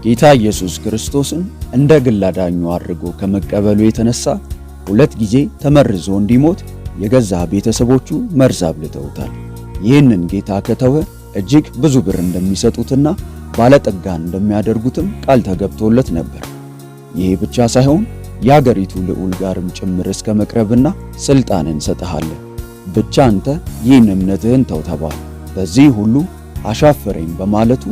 ጌታ ኢየሱስ ክርስቶስን እንደ ግል አዳኙ አድርጎ ከመቀበሉ የተነሳ 2 ጊዜ ተመርዞ እንዲሞት የገዛ ቤተሰቦቹ መርዝ አብልተውታል። ይህንን ጌታ ከተወ እጅግ ብዙ ብር እንደሚሰጡትና ባለጠጋ እንደሚያደርጉትም ቃል ተገብቶለት ነበር። ይህ ብቻ ሳይሆን የአገሪቱ ልዑል ጋርም ጭምር እስከ መቅረብና ስልጣንን ሰጠሃለን፣ ብቻ አንተ ይህን እምነትህን ተው ተባለ። በዚህ ሁሉ አሻፈረኝ በማለቱ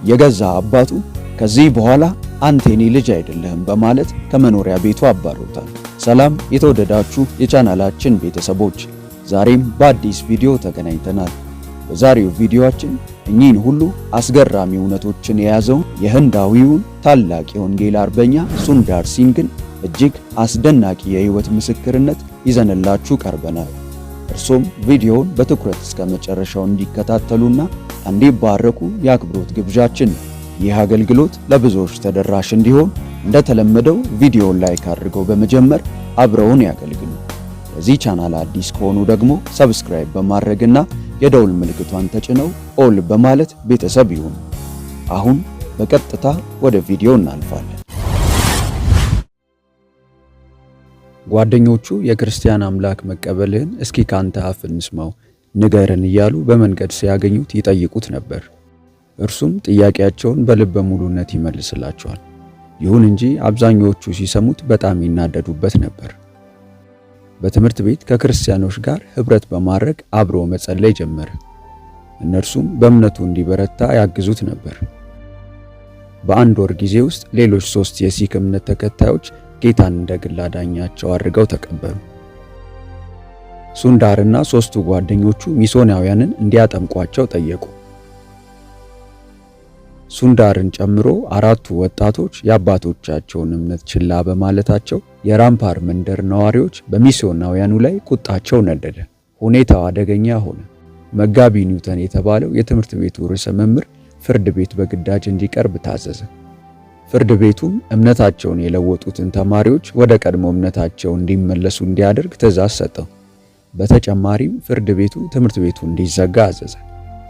የገዛ አባቱ ከዚህ በኋላ አንተ የኔ ልጅ አይደለህም በማለት ከመኖሪያ ቤቱ አባሮታል። ሰላም የተወደዳችሁ የቻናላችን ቤተሰቦች፣ ዛሬም በአዲስ ቪዲዮ ተገናኝተናል። በዛሬው ቪዲዮአችን እኚህን ሁሉ አስገራሚ እውነቶችን የያዘውን የህንዳዊውን ታላቅ የወንጌል አርበኛ ሱንዳር ሲንግን እጅግ አስደናቂ የህይወት ምስክርነት ይዘንላችሁ ቀርበናል። እርሶም ቪዲዮውን በትኩረት እስከ መጨረሻው እንዲከታተሉና እንዲባረኩ የአክብሮት ግብዣችን ነው። ይህ አገልግሎት ለብዙዎች ተደራሽ እንዲሆን እንደተለመደው ቪዲዮውን ላይክ አድርገው በመጀመር አብረውን ያገልግሉ። ለዚህ ቻናል አዲስ ከሆኑ ደግሞ ሰብስክራይብ በማድረግና የደውል ምልክቷን ተጭነው ኦል በማለት ቤተሰብ ይሁኑ። አሁን በቀጥታ ወደ ቪዲዮ እናልፋለን። ጓደኞቹ የክርስቲያን አምላክ መቀበልህን እስኪ ካንተ አፍ እንስማው ንገረን እያሉ በመንገድ ሲያገኙት ይጠይቁት ነበር። እርሱም ጥያቄያቸውን በልበ ሙሉነት ይመልስላቸዋል። ይሁን እንጂ አብዛኞቹ ሲሰሙት በጣም ይናደዱበት ነበር። በትምህርት ቤት ከክርስቲያኖች ጋር ህብረት በማድረግ አብሮ መጸለይ ጀመረ። እነርሱም በእምነቱ እንዲበረታ ያግዙት ነበር። በአንድ ወር ጊዜ ውስጥ ሌሎች 3 የሲክ እምነት ተከታዮች ጌታን እንደ ግል አዳኛቸው አድርገው ተቀበሉ። ሱንዳርና 3ቱ ጓደኞቹ ሚስዮናውያንን እንዲያጠምቋቸው ጠየቁ። ሱንዳርን ጨምሮ 4ቱ ወጣቶች የአባቶቻቸውን እምነት ችላ በማለታቸው የራምፓር መንደር ነዋሪዎች በሚስዮናውያኑ ላይ ቁጣቸው ነደደ። ሁኔታው አደገኛ ሆነ። መጋቢ ኒውተን የተባለው የትምህርት ቤቱ ርዕሰ መምህር ፍርድ ቤት በግዳጅ እንዲቀርብ ታዘዘ። ፍርድ ቤቱም እምነታቸውን የለወጡትን ተማሪዎች ወደ ቀድሞ እምነታቸው እንዲመለሱ እንዲያደርግ ትዕዛዝ ሰጠው። በተጨማሪም ፍርድ ቤቱ ትምህርት ቤቱ እንዲዘጋ አዘዘ።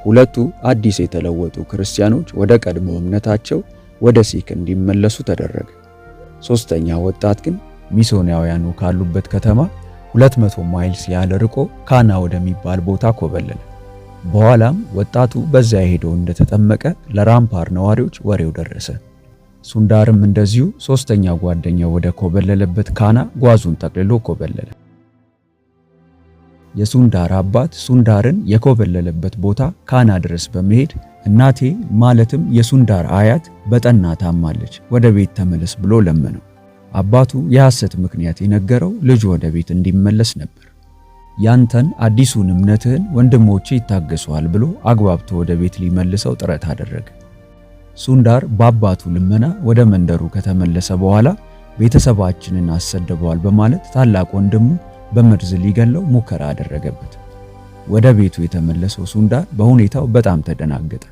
2ቱ አዲስ የተለወጡ ክርስቲያኖች ወደ ቀድሞ እምነታቸው ወደ ሲክ እንዲመለሱ ተደረገ። 3ኛ ወጣት ግን ሚስዮናውያኑ ካሉበት ከተማ 200 ማይልስ ያለ ርቆ ካና ወደሚባል ቦታ ኮበለለ። በኋላም ወጣቱ በዚያ ሄዶ እንደተጠመቀ ለራምፓር ነዋሪዎች ወሬው ደረሰ። ሱንዳርም እንደዚሁ 3ኛ ጓደኛው ወደ ኮበለለበት ካና ጓዙን ጠቅልሎ ኮበለለ። የሱንዳር አባት ሱንዳርን የኮበለለበት ቦታ ካና ድረስ በመሄድ እናቴ ማለትም የሱንዳር አያት በጠና ታማለች፣ ወደ ቤት ተመለስ ብሎ ለመነው። አባቱ የሐሰት ምክንያት የነገረው ልጁ ወደ ቤት እንዲመለስ ነበር። ያንተን አዲሱን እምነትህን ወንድሞቼ ይታገሱዋል ብሎ አግባብቶ ወደ ቤት ሊመልሰው ጥረት አደረገ። ሱንዳር በአባቱ ልመና ወደ መንደሩ ከተመለሰ በኋላ ቤተሰባችንን አሰደበዋል በማለት ታላቅ ወንድሙ በመርዝ ሊገለው ሙከራ አደረገበት። ወደ ቤቱ የተመለሰው ሱንዳር በሁኔታው በጣም ተደናገጠ።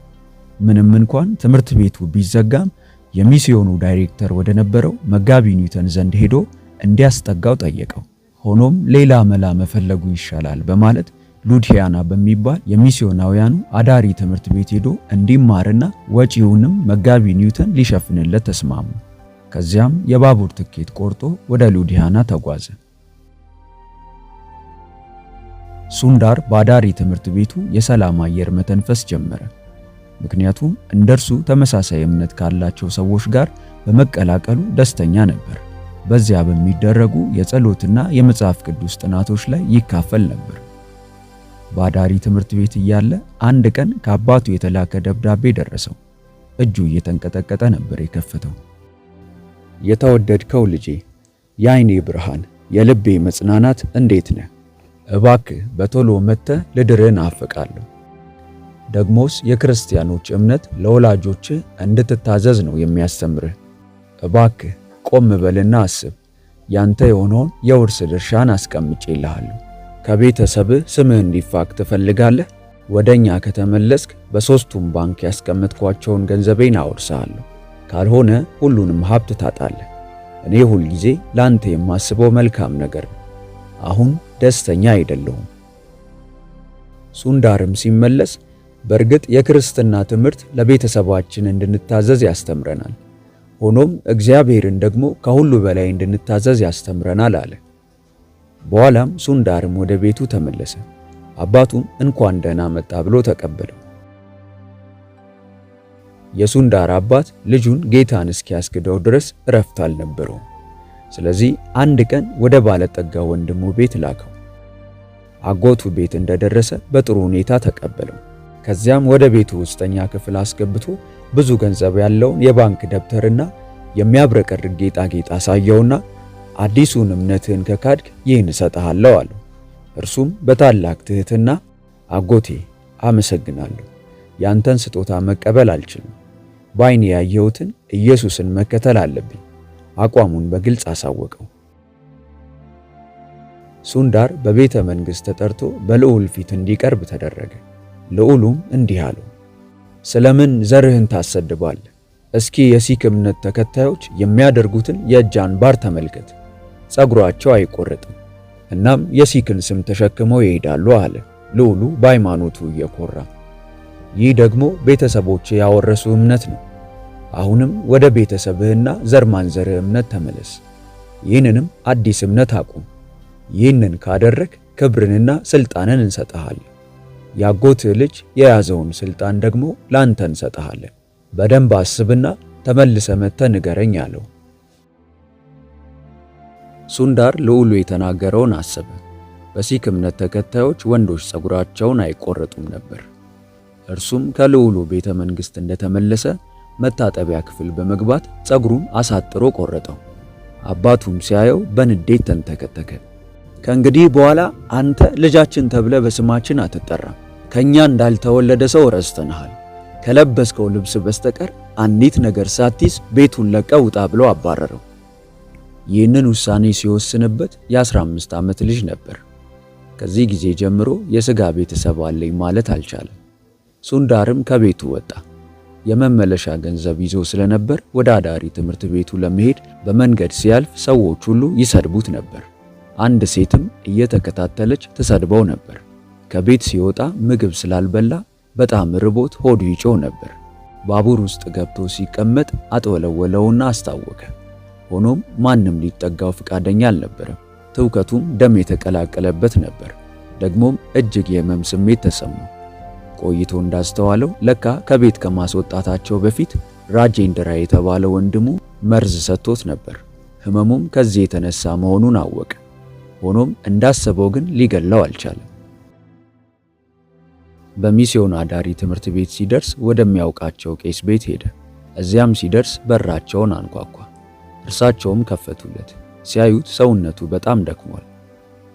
ምንም እንኳን ትምህርት ቤቱ ቢዘጋም የሚስዮኑ ዳይሬክተር ወደ ነበረው መጋቢ ኒውተን ዘንድ ሄዶ እንዲያስጠጋው ጠየቀው። ሆኖም ሌላ መላ መፈለጉ ይሻላል በማለት ሉዲያና በሚባል የሚስዮናውያኑ አዳሪ ትምህርት ቤት ሄዶ እንዲማርና ወጪውንም መጋቢ ኒውተን ሊሸፍንለት ተስማሙ። ከዚያም የባቡር ትኬት ቆርጦ ወደ ሉዲያና ተጓዘ። ሱንዳር በአዳሪ ትምህርት ቤቱ የሰላም አየር መተንፈስ ጀመረ። ምክንያቱም እንደርሱ ተመሳሳይ እምነት ካላቸው ሰዎች ጋር በመቀላቀሉ ደስተኛ ነበር። በዚያ በሚደረጉ የጸሎትና የመጽሐፍ ቅዱስ ጥናቶች ላይ ይካፈል ነበር። በአዳሪ ትምህርት ቤት እያለ አንድ ቀን ከአባቱ የተላከ ደብዳቤ ደረሰው። እጁ እየተንቀጠቀጠ ነበር የከፈተው። የተወደድከው ልጄ፣ የዓይኔ ብርሃን፣ የልቤ መጽናናት እንዴት ነህ? እባክህ በቶሎ መጥተህ ልድርህ ናፍቃለሁ። ደግሞስ የክርስቲያኖች እምነት ለወላጆች እንድትታዘዝ ነው የሚያስተምርህ። እባክህ ቆም በልና አስብ። ያንተ የሆነውን የውርስ ድርሻን አስቀምጬልሃለሁ። ከቤተሰብህ ስምህ እንዲፋቅ ትፈልጋለህ? ወደኛ ከተመለስክ በ3ቱም ባንክ ያስቀመጥኳቸውን ገንዘቤን አወርሳለሁ። ካልሆነ ሁሉንም ሀብት ታጣለህ። እኔ ሁል ጊዜ ላንተ የማስበው መልካም ነገር ነው። አሁን ደስተኛ አይደለሁም። ሱንዳርም ሲመለስ በእርግጥ የክርስትና ትምህርት ለቤተሰባችን እንድንታዘዝ ያስተምረናል። ሆኖም እግዚአብሔርን ደግሞ ከሁሉ በላይ እንድንታዘዝ ያስተምረናል አለ። በኋላም ሱንዳርም ወደ ቤቱ ተመለሰ። አባቱም እንኳን ደህና መጣ ብሎ ተቀበለው። የሱንዳር አባት ልጁን ጌታን እስኪያስክደው ድረስ እረፍት አልነበረውም። ስለዚህ አንድ ቀን ወደ ባለጠጋ ወንድሙ ቤት ላከው። አጎቱ ቤት እንደደረሰ በጥሩ ሁኔታ ተቀበለው። ከዚያም ወደ ቤቱ ውስጠኛ ክፍል አስገብቶ ብዙ ገንዘብ ያለውን የባንክ ደብተርና የሚያብረቀርቅ ጌጣጌጥ አሳየውና አዲሱን እምነትህን ከካድክ ይህን እሰጥሃለሁ አለው። እርሱም በታላቅ ትህትና አጎቴ አመሰግናለሁ፣ ያንተን ስጦታ መቀበል አልችልም፣ በዓይኔ ያየሁትን ኢየሱስን መከተል አለብኝ አቋሙን በግልጽ አሳወቀው። ሱንዳር በቤተ መንግሥት ተጠርቶ በልዑል ፊት እንዲቀርብ ተደረገ። ልዑሉም እንዲህ አለው፣ ስለምን ዘርህን ታሰድባለህ? እስኪ የሲክ እምነት ተከታዮች የሚያደርጉትን የእጅ አንባር ተመልከት። ጸጉራቸው አይቆረጥም፣ እናም የሲክን ስም ተሸክመው ይሄዳሉ አለ ልዑሉ በሃይማኖቱ እየኮራ። ይህ ደግሞ ቤተሰቦች ያወረሱ እምነት ነው። አሁንም ወደ ቤተሰብህና ዘር ማንዘርህ እምነት ተመለስ። ይህንንም አዲስ እምነት አቁም። ይህንን ካደረግ ክብርንና ስልጣንን እንሰጥሃለን። ያጎትህ ልጅ የያዘውን ስልጣን ደግሞ ላንተ እንሰጥሃለን። በደንብ አስብና ተመልሰ መጥተህ ንገረኝ አለው። ሱንዳር ልዑሉ የተናገረውን አሰበ። በሲክ እምነት ተከታዮች ወንዶች ጸጉራቸውን አይቆረጡም ነበር። እርሱም ከልዑሉ ቤተ መንግሥት እንደተመለሰ መታጠቢያ ክፍል በመግባት ጸጉሩን አሳጥሮ ቆረጠው። አባቱም ሲያየው በንዴት ተንተከተከ። ከእንግዲህ በኋላ አንተ ልጃችን ተብለ በስማችን አትጠራም፣ ከኛ እንዳልተወለደ ሰው ረስተንሃል። ከለበስከው ልብስ በስተቀር አንዲት ነገር ሳትይዝ ቤቱን ለቀህ ውጣ ብሎ አባረረው። ይህንን ውሳኔ ሲወስንበት የ15 ዓመት ልጅ ነበር። ከዚህ ጊዜ ጀምሮ የሥጋ ቤተሰብ አለኝ ማለት አልቻለም። ሱንዳርም ከቤቱ ወጣ። የመመለሻ ገንዘብ ይዞ ስለነበር ወደ አዳሪ ትምህርት ቤቱ ለመሄድ በመንገድ ሲያልፍ ሰዎች ሁሉ ይሰድቡት ነበር። አንድ ሴትም እየተከታተለች ትሰድበው ነበር። ከቤት ሲወጣ ምግብ ስላልበላ በጣም ርቦት ሆዱ ይጮህ ነበር። ባቡር ውስጥ ገብቶ ሲቀመጥ አጥወለወለውና አስታወከ። ሆኖም ማንም ሊጠጋው ፈቃደኛ አልነበረም። ትውከቱም ደም የተቀላቀለበት ነበር። ደግሞም እጅግ የህመም ስሜት ተሰማው። ቆይቶ እንዳስተዋለው ለካ ከቤት ከማስወጣታቸው በፊት ራጄንድራ የተባለ ወንድሙ መርዝ ሰጥቶት ነበር። ህመሙም ከዚህ የተነሳ መሆኑን አወቀ። ሆኖም እንዳሰበው ግን ሊገለው አልቻለም። በሚስዮን አዳሪ ትምህርት ቤት ሲደርስ ወደሚያውቃቸው ቄስ ቤት ሄደ። እዚያም ሲደርስ በራቸውን አንኳኳ። እርሳቸውም ከፈቱለት። ሲያዩት ሰውነቱ በጣም ደክሟል።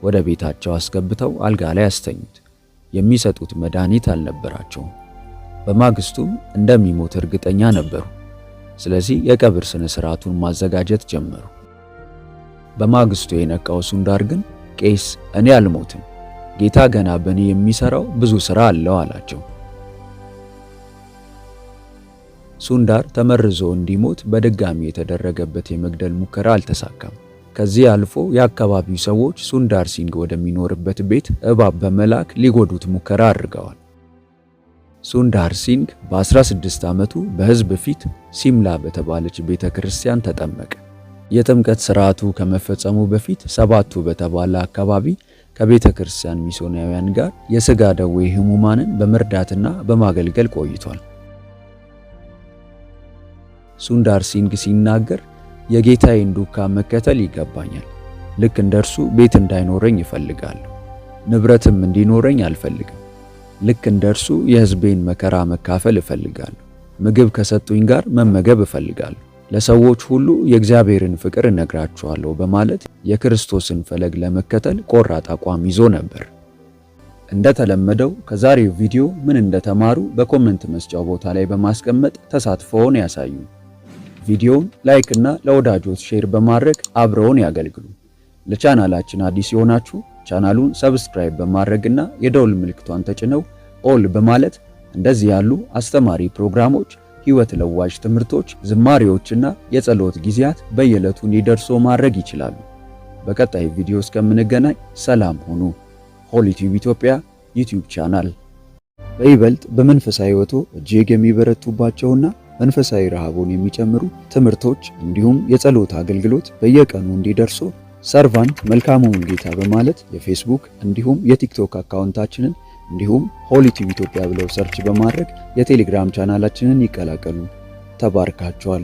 ወደ ቤታቸው አስገብተው አልጋ ላይ አስተኙት። የሚሰጡት መድኃኒት አልነበራቸውም። በማግስቱም እንደሚሞት እርግጠኛ ነበሩ። ስለዚህ የቀብር ስነ ስርዓቱን ማዘጋጀት ጀመሩ። በማግስቱ የነቃው ሱንዳር ግን ቄስ እኔ አልሞትም፣ ጌታ ገና በእኔ የሚሰራው ብዙ ሥራ አለው አላቸው። ሱንዳር ተመርዞ እንዲሞት በድጋሚ የተደረገበት የመግደል ሙከራ አልተሳካም። ከዚህ አልፎ የአካባቢው ሰዎች ሱንዳር ሲንግ ወደሚኖርበት ቤት እባብ በመላክ ሊጎዱት ሙከራ አድርገዋል። ሱንዳር ሲንግ በ16 ዓመቱ በሕዝብ ፊት ሲምላ በተባለች ቤተ ክርስቲያን ተጠመቀ። የጥምቀት ሥርዓቱ ከመፈጸሙ በፊት ሰባቱ በተባለ አካባቢ ከቤተ ክርስቲያን ሚስዮናውያን ጋር የሥጋ ደዌ ሕሙማንን በመርዳትና በማገልገል ቆይቷል። ሱንዳር ሲንግ ሲናገር የጌታዬን ዱካ መከተል ይገባኛል። ልክ እንደርሱ ቤት እንዳይኖረኝ እፈልጋለሁ፣ ንብረትም እንዲኖረኝ አልፈልግም። ልክ እንደርሱ የሕዝቤን መከራ መካፈል እፈልጋለሁ። ምግብ ከሰጡኝ ጋር መመገብ እፈልጋለሁ። ለሰዎች ሁሉ የእግዚአብሔርን ፍቅር እነግራቸዋለሁ በማለት የክርስቶስን ፈለግ ለመከተል ቆራጥ አቋም ይዞ ነበር። እንደተለመደው ከዛሬው ቪዲዮ ምን እንደተማሩ በኮሜንት መስጫው ቦታ ላይ በማስቀመጥ ተሳትፎውን ያሳዩ። ቪዲዮውን ላይክ እና ለወዳጆች ሼር በማድረግ አብረውን ያገልግሉ። ለቻናላችን አዲስ የሆናችሁ ቻናሉን ሰብስክራይብ በማድረግና የደውል ምልክቷን ተጭነው ኦል በማለት እንደዚህ ያሉ አስተማሪ ፕሮግራሞች፣ ሕይወት ለዋጭ ትምህርቶች፣ ዝማሬዎችና የጸሎት ጊዜያት በየዕለቱ እንዲደርሱ ማድረግ ይችላሉ። በቀጣይ ቪዲዮ እስከምንገናኝ ሰላም ሁኑ። ሆሊ ቲዩብ ኢትዮጵያ ዩቲዩብ ቻናል በይበልጥ በመንፈሳዊ ሕይወቶ እጅግ የሚበረቱባቸውና መንፈሳዊ ረሃቡን የሚጨምሩ ትምህርቶች እንዲሁም የጸሎት አገልግሎት በየቀኑ እንዲደርሱ ሰርቫንት መልካሙን ጌታ በማለት የፌስቡክ እንዲሁም የቲክቶክ አካውንታችንን እንዲሁም ሆሊ ቲዩብ ኢትዮጵያ ብለው ሰርች በማድረግ የቴሌግራም ቻናላችንን ይቀላቀሉ። ተባርካችኋል።